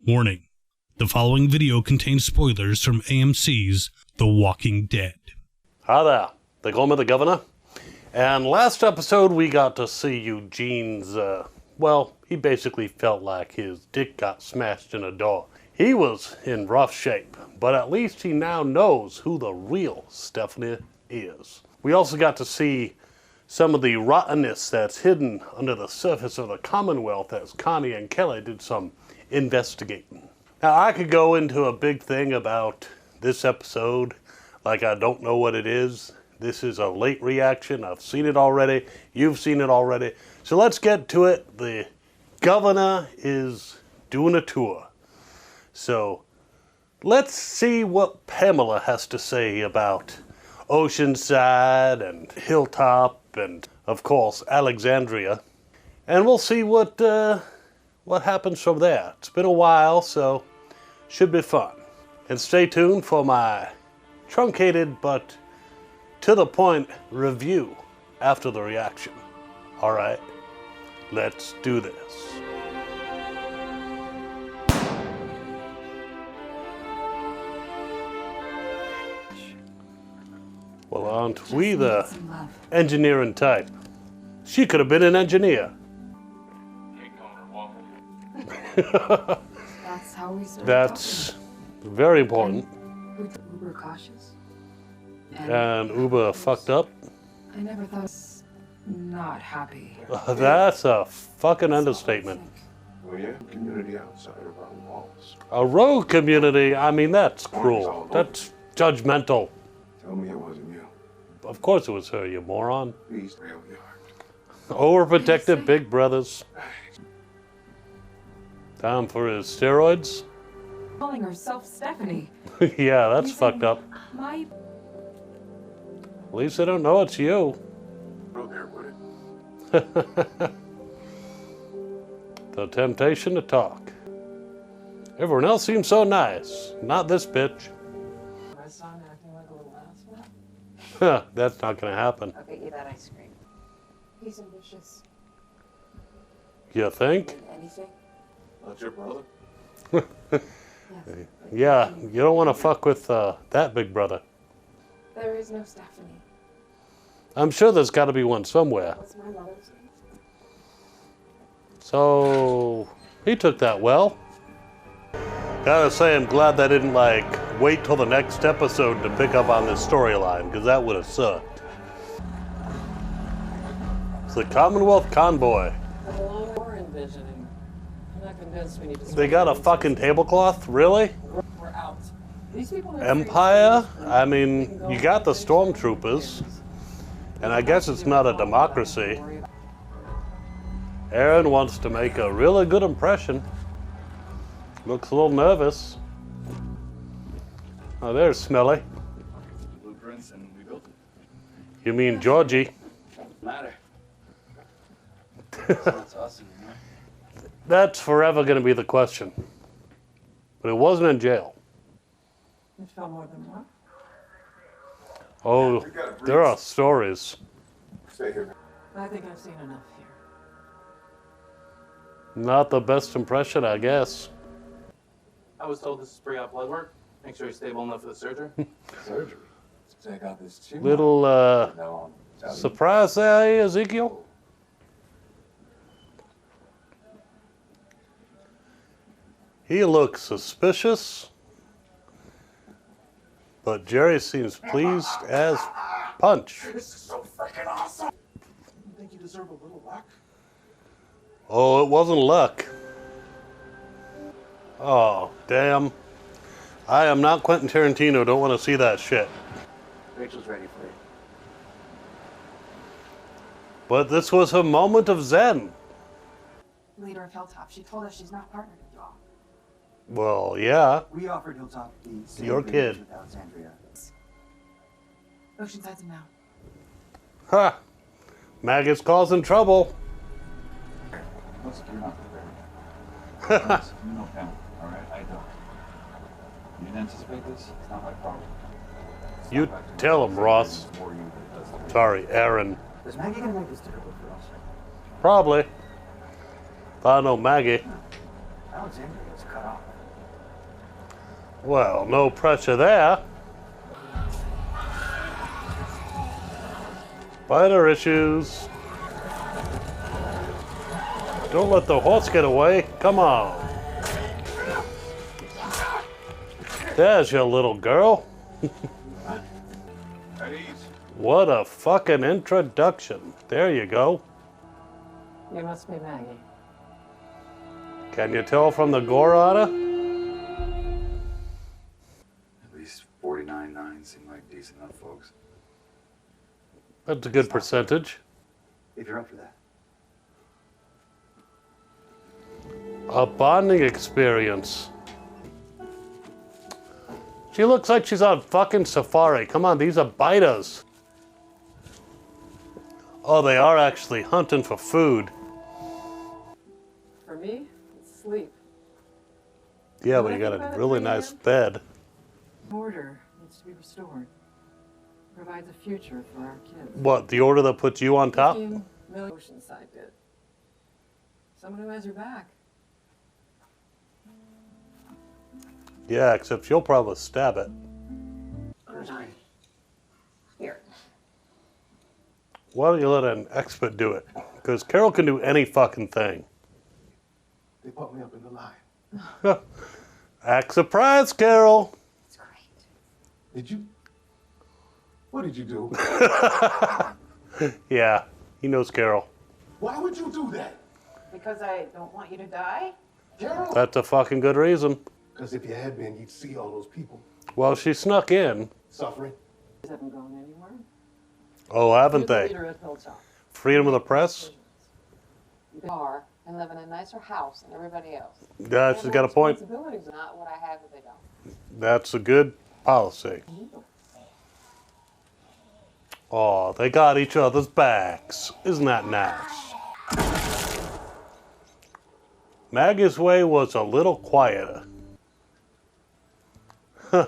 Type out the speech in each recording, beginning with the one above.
Warning: the following video contains spoilers from AMC's The Walking Dead. Hi there, they call me the governor. And last episode we got to see Eugene's, he basically felt like his dick got smashed in a door. He was in rough shape, but at least he now knows who the real Stephanie is. We also got to see some of the rottenness that's hidden under the surface of the Commonwealth as Connie and Kelly did some investigating. Now, I could go into a big thing about this episode, like I don't know what it is. This is a late reaction. I've seen it already. You've seen it already. So let's get to it. The governor is doing a tour. So let's see what Pamela has to say about Oceanside and Hilltop and, of course, Alexandria. And we'll see what happens from there. It's been a while, so should be fun. And stay tuned for my truncated but to the point review after the reaction. All right, let's do this. Well, aren't we the engineering type? She could have been an engineer. That's how we started. That's very important. Uber cautious. And Uber fucked up. I never thought I was not happy. That's a fucking understatement. Oh yeah, community outside of our walls. A rogue community, I mean, that's cruel. That's judgmental. Tell me it wasn't you. Of course it was her, you moron. Please, real you are. Overprotective big brothers. Time for his steroids? Calling herself Stephanie. Yeah, that's fucked up. My... At least they don't know it's you. Go there with it. The temptation to talk. Everyone else seems so nice. Not this bitch. My son acting like a little asshole. Huh, that's not gonna happen. I'll get you that ice cream. He's ambitious. You think? Anything? That's your brother? Yes. Yeah, you don't want to fuck with that big brother. There is no Stephanie. I'm sure there's got to be one somewhere. What's my mother's name? So, he took that well. Gotta say, I'm glad they didn't, wait till the next episode to pick up on this storyline, because that would have sucked. It's the Commonwealth convoy. The long we're envisioning. I'm not convinced we need to... They got a fucking tablecloth? Really? We're out. These people are Empire? I mean, you got the stormtroopers. And I guess it's not a democracy. Aaron wants to make a really good impression. Looks a little nervous. Oh, there's Smelly. Blueprints and we built it. You mean Georgie? Matter. It's awesome, right? That's forever going to be the question. But it wasn't in jail. It felt more than one. Oh, there are stories. Stay here. I think I've seen enough here. Not the best impression, I guess. I was told this is pre-op blood work. Make sure he's stable enough for the surgery. Surgery. Check out this too. Little No, surprise there, Ezekiel? He looks suspicious, but Jerry seems pleased as punch. This is so freaking awesome. You think you deserve a little luck? Oh, it wasn't luck. Oh, damn. I am not Quentin Tarantino. Don't want to see that shit. Rachel's ready for you. But this was a moment of zen. Leader of Hilltop. She told us she's not partnered with y'all. Well, yeah. We offered Hilltop the same Your agreement kid. with Alexandria. Oceanside's him now. Ha! Maggot's causing trouble. Looks like you're not prepared. You know Pam, all right? I don't. You didn't anticipate this? It's not my problem. It's You not back to tell my him, Ross. It's for you that does the- Sorry, Aaron. Is Maggie gonna make this difficult for us? Probably. If I know Maggie. Alexandria is cut off. Well, no pressure there. Spider issues. Don't let the horse get away. Come on. There's your little girl. At ease. What a fucking introduction. There you go. You must be Maggie. Can you tell from the gore on her? At least 49.9 seem like decent enough folks. That's a good percentage. If you're up for that. A bonding experience. She looks like she's on fucking safari. Come on, these are biters. Oh, they are actually hunting for food. For me, it's sleep. Yeah, but you got a really nice bed. Order needs to be restored. Provides a future for our kids. What, the order that puts you on top? 15 million Oceanside did. Someone who has your back. Yeah, except she'll probably stab it. Here. Why don't you let an expert do it? Because Carol can do any fucking thing. They put me up in the line. Act surprised, Carol. It's great. Did you? What did you do? Yeah, he knows Carol. Why would you do that? Because I don't want you to die? Carol? That's a fucking good reason. Because if you had been, you'd see all those people Well, she snuck in. suffering. They haven't gone anywhere. Oh, haven't You're the they? leader at Hilltop. Freedom of the press? You are and live in a nicer house than everybody else. Yeah, she's got a point. Responsibilities are not what I have if they don't. That's a good policy. Oh, they got each other's backs. Isn't that nice? Maggie's way was a little quieter. Huh.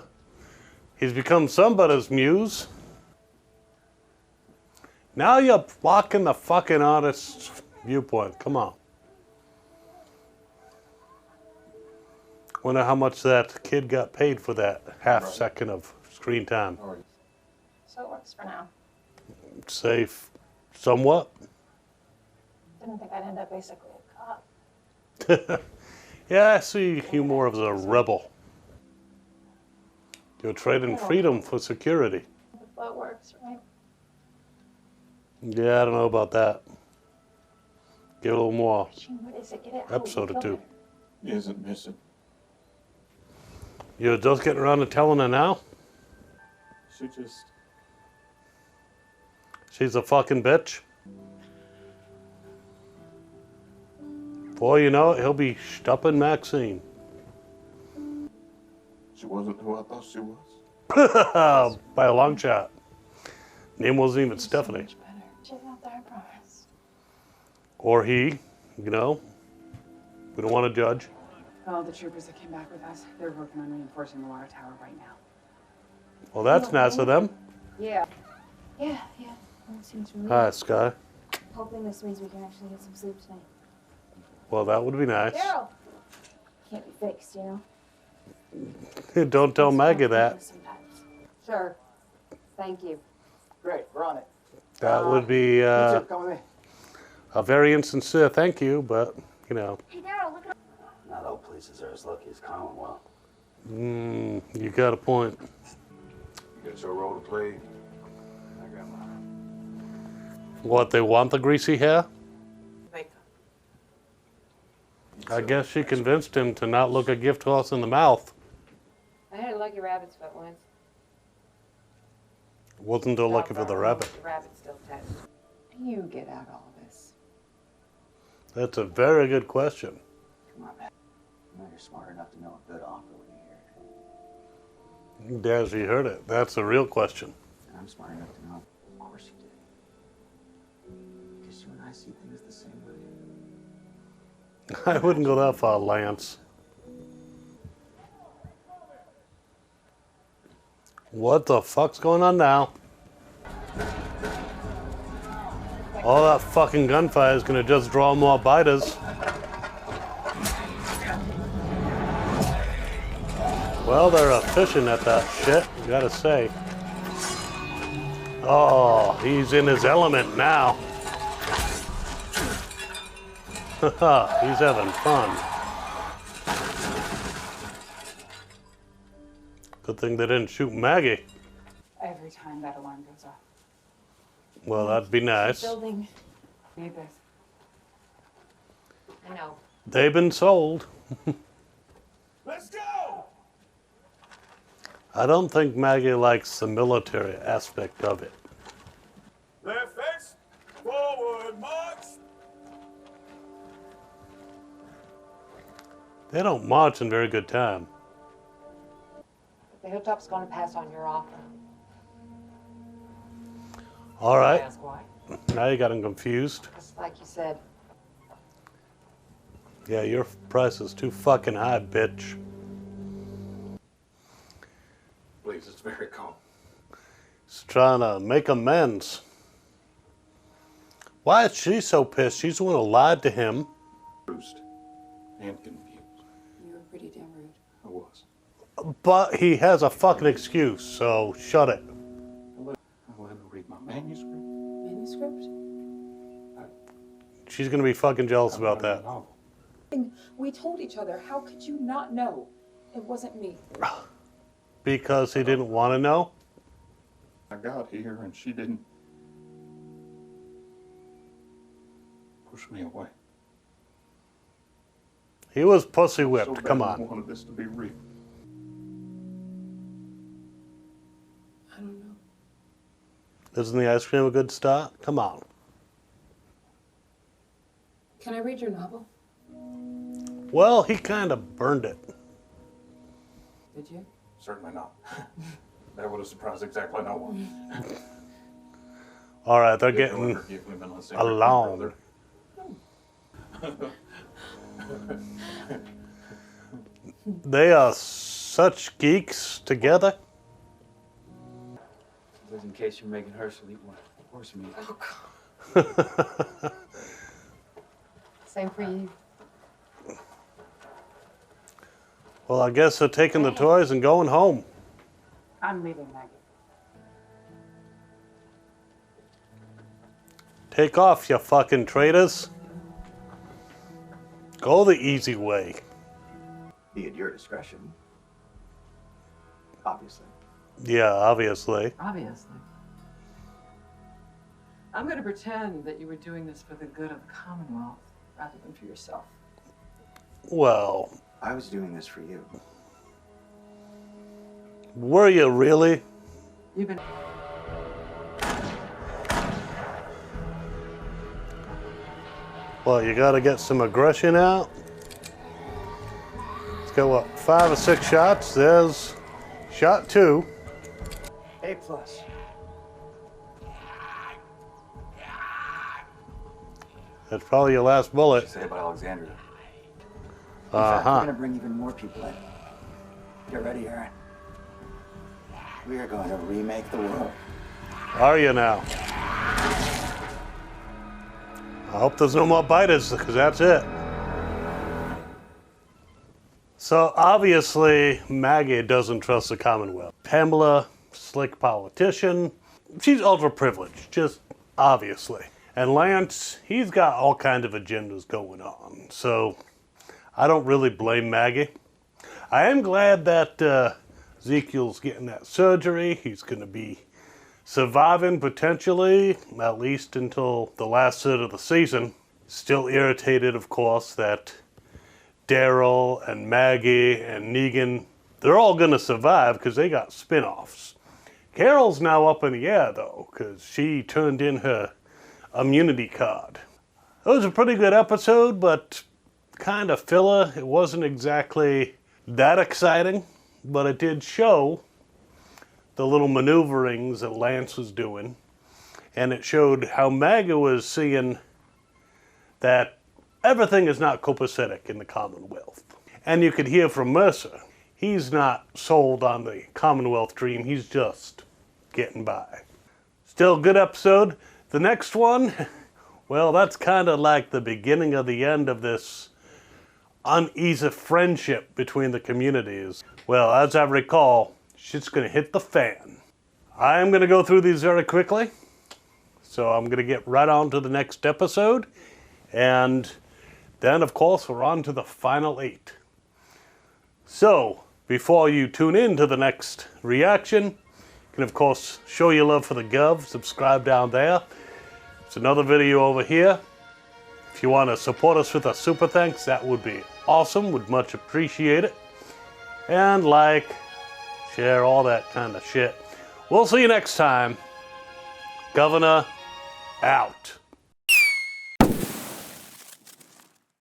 He's become somebody's muse. Now you're blocking the fucking artist's viewpoint. Come on. Wonder how much that kid got paid for that half second of screen time. So it works for now. Safe somewhat. Didn't think I'd end up basically a cop. Yeah, I see you more as a rebel. You're trading freedom for security. The flow works, right? Yeah, I don't know about that. Give it a little more What is it? Get it out. episode or two. He isn't missing. You're just getting around to telling her now? She just... She's a fucking bitch. Before you know it, he'll be stupping Maxine. She wasn't who I thought she was. By a long shot. Name wasn't even Stephanie. Much better. She's not there, I promise. Or he, you know. We don't want to judge. Well, the troopers that came back with us, they're working on reinforcing the water tower right now. Well, that's nice of them. Yeah. Yeah. That seems familiar. Hi, Sky. Hoping this means we can actually get some sleep tonight. Well, that would be nice. Daryl! Can't be fixed, you know? Don't tell Maggie that. Sometimes. Sure. Thank you. Great, we're on it. That would be You too, come with me. a very insincere thank you, but, you know. Hey, Daryl, look at Not all places are as lucky as Commonwealth. You got a point. You got your role to play. I got mine. What, they want the greasy hair? Wake up. I guess she convinced him to not look a gift horse in the mouth. I had a lucky rabbit's foot once. Wasn't too lucky for the rabbit. The rabbit's still attached. You get out all this. That's a very good question. Come on, man. You know you're smart enough to know a good offer when you hear it. As you heard it. That's a real question. And I'm smart enough to know, of course you did. Because you and I see things the same way. I wouldn't go that far, Lance. What the fuck's going on now? All that fucking gunfire is gonna just draw more biters. Well, they're efficient at that shit, gotta say. Oh, he's in his element now. He's having fun. Good thing they didn't shoot Maggie. Every time that alarm goes off. Well, that'd be nice. Building. Need this. I know. They've been sold. Let's go! I don't think Maggie likes the military aspect of it. Left face, forward march. They don't march in very good time. The Hilltop's going to pass on your offer. All right, Ask why? now you got him confused. Just like you said. Yeah, your price is too fucking high, bitch. Please, it's very calm. He's trying to make amends. Why is she so pissed? She's the one who lied to him. Bruised and confused. You were pretty damn rude. I was. But he has a fucking excuse, so shut it. I let her read my manuscript. Manuscript? She's gonna be fucking jealous about that. We told each other. How could you not know? It wasn't me. Because he didn't want to know? I got here and she didn't push me away. He was pussy So whipped, bad come I on. wanted this to be real. I don't know. Isn't the ice cream a good start? Come on. Can I read your novel? Well, he kind of burned it. Did you? Certainly not. That would have surprised exactly no one. All right, they're If getting however, give women a secret, along. brother. They are such geeks together. Just in case you're making Herschel eat more horse meat. Same for you. Well, I guess they're taking the toys and going home. I'm leaving, Maggie. Take off, you fucking traitors. Go the easy way. Be at your discretion. Obviously. Yeah, obviously. Obviously. I'm going to pretend that you were doing this for the good of the Commonwealth rather than for yourself. Well, I was doing this for you. were you really? You've been... Well, you gotta get some aggression out. It's got what, 5 or 6 shots? There's shot 2. A+. That's probably your last What bullet. did you say about Alexandria? In fact, we're Uh-huh. gonna bring even more people in. Get ready, Aaron. We are going to remake the world. Are you now? I hope there's no more biters, because that's it. So obviously, Maggie doesn't trust the Commonwealth. Pamela, slick politician, she's ultra privileged, just obviously. And Lance, he's got all kinds of agendas going on. So I don't really blame Maggie. I am glad that Ezekiel's getting that surgery. He's going to be surviving potentially, at least until the last third of the season. Still irritated, of course, that Daryl and Maggie and Negan, they're all going to survive because they got spin-offs. Carol's now up in the air, though, because she turned in her immunity card. It was a pretty good episode, but kind of filler. It wasn't exactly that exciting, but it did show the little maneuverings that Lance was doing, and it showed how Maggie was seeing that everything is not copacetic in the Commonwealth. And you could hear from Mercer, he's not sold on the Commonwealth dream, he's just getting by. Still a good episode. The next one, well, that's kind of like the beginning of the end of this uneasy friendship between the communities. Well, as I recall, shit's gonna hit the fan. I am gonna go through these very quickly. So I'm gonna get right on to the next episode. And then, of course, we're on to the final 8. So, before you tune in to the next reaction, you can, of course, show your love for the Gov. Subscribe down there. There's another video over here. If you want to support us with a super thanks, that would be awesome. Would much appreciate it. And like, share, all that kind of shit. We'll see you next time. Governor out.